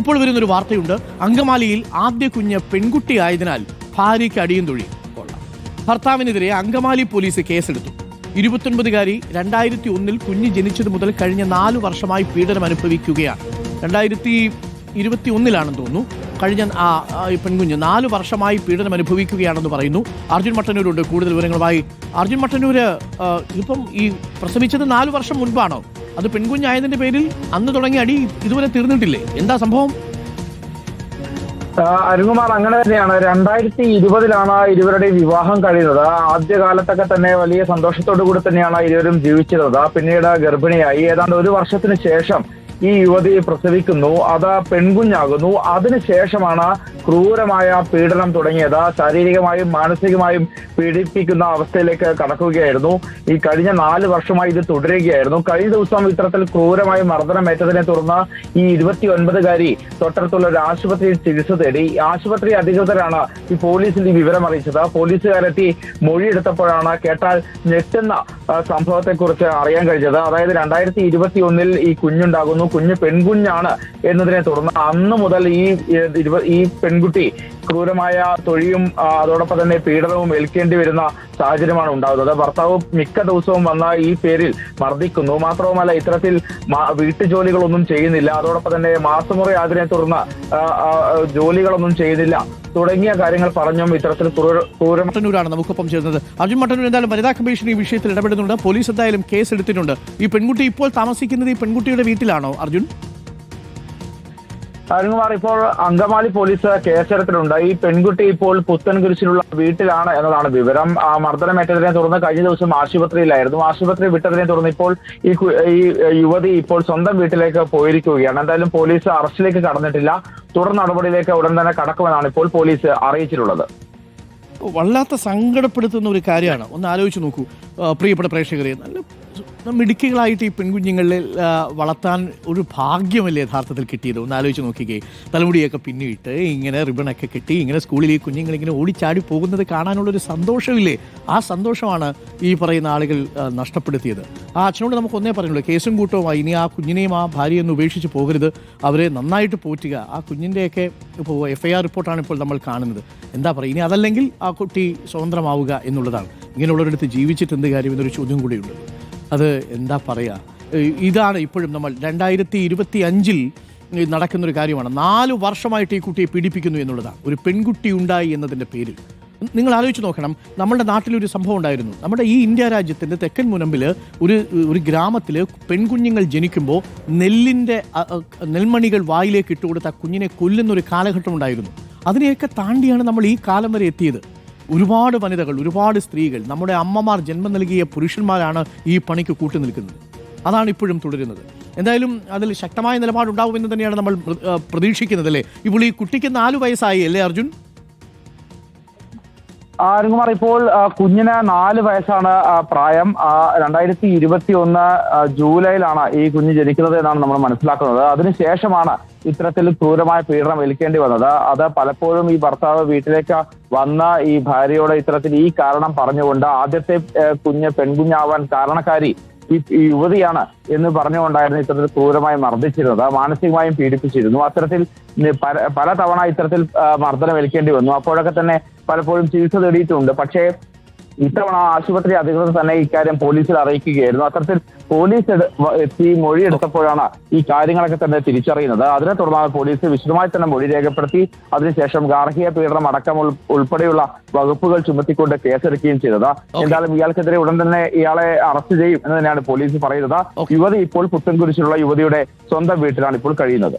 ഇപ്പോൾ വരുന്നൊരു വാർത്തയുണ്ട്. അങ്കമാലിയിൽ ആദ്യ കുഞ്ഞ് പെൺകുട്ടിയായതിനാൽ ഭാര്യയ്ക്ക് അടിയും തൊഴിയും. ഭർത്താവിനെതിരെ അങ്കമാലി പോലീസ് കേസെടുത്തു. 29-കാരി 2001 കുഞ്ഞ് ജനിച്ചത് മുതൽ കഴിഞ്ഞ 4 വർഷമായി പീഡനം അനുഭവിക്കുകയാണ്. 2021 തോന്നുന്നു കഴിഞ്ഞ പെൺകുഞ്ഞ് 4 വർഷമായി പീഡനം അനുഭവിക്കുകയാണെന്ന് പറയുന്നു. അർജുൻ മട്ടന്നൂരുണ്ട് കൂടുതൽ വിവരങ്ങളുമായി. അർജുൻ മട്ടന്നൂര്, ഇപ്പം ഈ പ്രസവിച്ചത് 4 വർഷം മുൻപാണോ? അത് പെൺകുഞ്ഞായതിന്റെ പേരിൽ അന്ന് തുടങ്ങിയ അടി ഇതുവരെ തീർന്നിട്ടില്ലേ? എന്താ സംഭവം? അരുൺകുമാർ, അങ്ങനെ തന്നെയാണ്. 2020 ഇരുവരുടെ വിവാഹം കഴിയുന്നത്. ആദ്യകാലത്തൊക്കെ തന്നെ വലിയ സന്തോഷത്തോടു കൂടി തന്നെയാണ് ഇരുവരും ജീവിച്ചിരുന്നത്. പിന്നീട് ഗർഭിണിയായി. ഏതാണ്ട് 1 വർഷത്തിന് ശേഷം ഈ യുവതി പ്രസവിക്കുന്നു. അത് പെൺകുഞ്ഞാകുന്നു. അതിനുശേഷമാണ് ക്രൂരമായ പീഡനം തുടങ്ങിയത്. ശാരീരികമായും മാനസികമായും പീഡിപ്പിക്കുന്ന അവസ്ഥയിലേക്ക് കടക്കുകയായിരുന്നു. ഈ കഴിഞ്ഞ 4 വർഷമായി ഇത് തുടരുകയായിരുന്നു. കഴിഞ്ഞ ദിവസം ഇത്തരത്തിൽ ക്രൂരമായ മർദ്ദനമേറ്റതിനെ തുടർന്ന് ഈ 29-കാരി തൊട്ടടുത്തുള്ള ഒരു ആശുപത്രിയിൽ ചികിത്സ തേടി. ആശുപത്രി അധികൃതരാണ് ഈ പോലീസിൽ ഈ വിവരം അറിയിച്ചത്. പോലീസുകാരെത്തി മൊഴിയെടുത്തപ്പോഴാണ് കേട്ടാൽ ഞെട്ടുന്ന സംഭവത്തെക്കുറിച്ച് അറിയാൻ കഴിഞ്ഞത്. അതായത് 2021 ഈ കുഞ്ഞുണ്ടാകുന്നു. കുഞ്ഞ് പെൺകുഞ്ഞാണ് എന്നതിനെ തുടർന്ന് അന്ന് മുതൽ ഈ പെൺകുട്ടി ക്രൂരമായ തൊഴിയും അതോടൊപ്പം തന്നെ പീഡനവും ഏൽക്കേണ്ടി വരുന്ന സാഹചര്യമാണ് ഉണ്ടാകുന്നത്. ഭർത്താവ് മിക്ക ദിവസവും വന്ന ഈ പേരിൽ മർദ്ദിക്കുന്നു. മാത്രവുമല്ല, ഇത്തരത്തിൽ വീട്ടുജോലികളൊന്നും ചെയ്യുന്നില്ല. അതോടൊപ്പം തന്നെ മാസമുറി അതിനെ തുടർന്ന് ജോലികളൊന്നും ചെയ്യുന്നില്ല തുടങ്ങിയ കാര്യങ്ങൾ പറഞ്ഞും ഇത്തരത്തിൽ മട്ടന്നൂരാണ് നമുക്കൊപ്പം ചേർന്നത്. അർജുൻ മട്ടന്നൂർ, എന്തായാലും വനിതാ കമ്മീഷൻ ഈ വിഷയത്തിൽ ഇടപെടുന്നുണ്ട്. പോലീസ് എന്തായാലും കേസ് എടുത്തിട്ടുണ്ട്. ഈ പെൺകുട്ടി ഇപ്പോൾ താമസിക്കുന്നത് ഈ പെൺകുട്ടിയുടെ വീട്ടിലാണോ അർജുൻ? അരുൺകുമാർ, ഇപ്പോൾ അങ്കമാലി പോലീസ് കേസെടുത്തിട്ടുണ്ട്. ഈ പെൺകുട്ടി ഇപ്പോൾ പുത്തൻകുരിശിലുള്ള വീട്ടിലാണ് എന്നതാണ് വിവരം. മർദ്ദനമേറ്റതിനെ തുടർന്ന് കഴിഞ്ഞ ദിവസം ആശുപത്രിയിലായിരുന്നു. ആശുപത്രി വിട്ടതിനെ തുടർന്ന് ഇപ്പോൾ ഈ യുവതി ഇപ്പോൾ സ്വന്തം വീട്ടിലേക്ക് പോയിരിക്കുകയാണ്. എന്തായാലും പോലീസ് അറസ്റ്റിലേക്ക് കടന്നിട്ടില്ല. തുടർ നടപടിയിലേക്ക് ഉടൻ തന്നെ കടക്കുമെന്നാണ് ഇപ്പോൾ പോലീസ് അറിയിച്ചിട്ടുള്ളത്. വല്ലാത്ത സങ്കടപ്പെടുത്തുന്ന ഒരു കാര്യമാണ്. ഒന്ന് ആലോചിച്ച് നോക്കൂ പ്രിയപ്പെട്ട പ്രേക്ഷകരെ. നല്ല മിടുക്കികളായിട്ട് ഈ പെൺകുഞ്ഞുങ്ങളെ വളർത്താൻ ഒരു ഭാഗ്യമല്ലേ യഥാർത്ഥത്തിൽ കിട്ടിയത്? ഒന്ന് ആലോചിച്ച് നോക്കിക്കേ. തലമുടിയൊക്കെ പിന്നിട്ട് ഇങ്ങനെ റിബണൊക്കെ കെട്ടി ഇങ്ങനെ സ്കൂളിൽ ഈ കുഞ്ഞുങ്ങളിങ്ങനെ ഓടിച്ചാടി പോകുന്നത് കാണാനുള്ളൊരു സന്തോഷമില്ലേ? ആ സന്തോഷമാണ് ഈ പറയുന്ന ആളുകൾ നഷ്ടപ്പെടുത്തിയത്. ആ അച്ഛനോട് നമുക്ക് ഒന്നേ പറയുള്ളൂ, കേസും കൂട്ടവുമായി ഇനി ആ കുഞ്ഞിനെയും ആ ഭാര്യയൊന്നും ഉപേക്ഷിച്ച് പോകരുത്. അവരെ നന്നായിട്ട് പോറ്റുക. ആ കുഞ്ഞിൻ്റെയൊക്കെ ഇപ്പോൾ FIR റിപ്പോർട്ടാണ് ഇപ്പോൾ നമ്മൾ കാണുന്നത്. എന്താ പറയുക, ഇനി അതല്ലെങ്കിൽ ആ കുട്ടി സ്വതന്ത്രമാവുക എന്നുള്ളതാണ്. ഇങ്ങനെയുള്ളവരടുത്ത് ജീവിച്ചിട്ട് എന്ത് കാര്യം എന്നൊരു ചോദ്യം കൂടിയുണ്ട്. അത് എന്താ പറയുക, ഇതാണ് ഇപ്പോഴും നമ്മൾ 2025 നടക്കുന്നൊരു കാര്യമാണ്. 4 വർഷമായിട്ട് ഈ കുട്ടിയെ പീഡിപ്പിക്കുന്നു എന്നുള്ളതാണ്. ഒരു പെൺകുട്ടി ഉണ്ടായി എന്നതിൻ്റെ പേരിൽ നിങ്ങൾ ആലോചിച്ച് നോക്കണം. നമ്മുടെ നാട്ടിലൊരു സംഭവം ഉണ്ടായിരുന്നു. നമ്മുടെ ഈ ഇന്ത്യ രാജ്യത്തിൻ്റെ തെക്കൻ മുനമ്പിൽ ഒരു ഗ്രാമത്തിൽ പെൺകുഞ്ഞുങ്ങൾ ജനിക്കുമ്പോൾ നെൽമണികൾ വായിലേക്ക് ഇട്ടുകൊടുത്ത് ആ കുഞ്ഞിനെ കൊല്ലുന്നൊരു കാലഘട്ടം ഉണ്ടായിരുന്നു. അതിനെയൊക്കെ താണ്ടിയാണ് നമ്മൾ ഈ കാലം വരെ എത്തിയത്. ഒരുപാട് വനിതകൾ, ഒരുപാട് സ്ത്രീകൾ, നമ്മുടെ അമ്മമാർ ജന്മം നൽകിയ പുരുഷന്മാരാണ് ഈ പണിക്ക് കൂട്ടുനിൽക്കുന്നത്. അതാണ് ഇപ്പോഴും തുടരുന്നത്. എന്തായാലും അതിൽ ശക്തമായ നിലപാടുണ്ടാവുമെന്ന് തന്നെയാണ് നമ്മൾ പ്രതീക്ഷിക്കുന്നത് അല്ലേ? ഇപ്പോൾ ഈ കുട്ടിക്ക് 4 വയസ്സായി അല്ലേ അർജുൻ? അരുൺകുമാർ, ഇപ്പോൾ കുഞ്ഞിന് 4 വയസ്സാണ് പ്രായം. 2021 ജൂലൈയിലാണ് ഈ കുഞ്ഞ് ജനിക്കുന്നത് എന്നാണ് നമ്മൾ മനസ്സിലാക്കുന്നത്. അതിനുശേഷമാണ് ഇത്തരത്തിൽ ക്രൂരമായ പീഡനം ഏൽക്കേണ്ടി വന്നത്. അത് പലപ്പോഴും ഈ ഭർത്താവ് വീട്ടിലേക്ക് വന്ന ഈ ഭാര്യയോട് ഇത്തരത്തിൽ ഈ കാരണം പറഞ്ഞുകൊണ്ട് ആദ്യത്തെ കുഞ്ഞ് പെൺകുഞ്ഞാവാൻ കാരണക്കാരി ഈ യുവതിയാണ് എന്ന് പറഞ്ഞുകൊണ്ടായിരുന്നു ഇത്തരത്തിൽ ക്രൂരമായി മർദ്ദിച്ചിരുന്നത്. മാനസികമായും പീഡിപ്പിച്ചിരുന്നു. അത്തരത്തിൽ പല തവണ ഇത്തരത്തിൽ മർദ്ദനം ഏൽക്കേണ്ടി വന്നു. അപ്പോഴൊക്കെ തന്നെ പലപ്പോഴും ചികിത്സ തേടിയിട്ടുണ്ട്. പക്ഷേ ഇത്തവണ ആശുപത്രി അധികൃതർ തന്നെ ഇക്കാര്യം പോലീസിൽ അറിയിക്കുകയായിരുന്നു. അത്തരത്തിൽ പോലീസ് എത്തി മൊഴിയെടുത്തപ്പോഴാണ് ഈ കാര്യങ്ങളൊക്കെ തന്നെ തിരിച്ചറിയുന്നത്. അതിനെ തുടർന്നാണ് പോലീസ് വിശദമായി തന്നെ മൊഴി രേഖപ്പെടുത്തി അതിനുശേഷം ഗാർഹിക പീഡനം അടക്കം ഉൾപ്പെടെയുള്ള വകുപ്പുകൾ ചുമത്തിക്കൊണ്ട് കേസെടുക്കുകയും ചെയ്തത്. എന്തായാലും ഇയാൾക്കെതിരെ ഉടൻ തന്നെ ഇയാളെ അറസ്റ്റ് ചെയ്യും എന്ന് തന്നെയാണ് പോലീസ് പറയുന്നത്. യുവതി ഇപ്പോൾ പുത്തൻകുരിശിലുള്ള യുവതിയുടെ സ്വന്തം വീട്ടിലാണ് ഇപ്പോൾ കഴിയുന്നത്.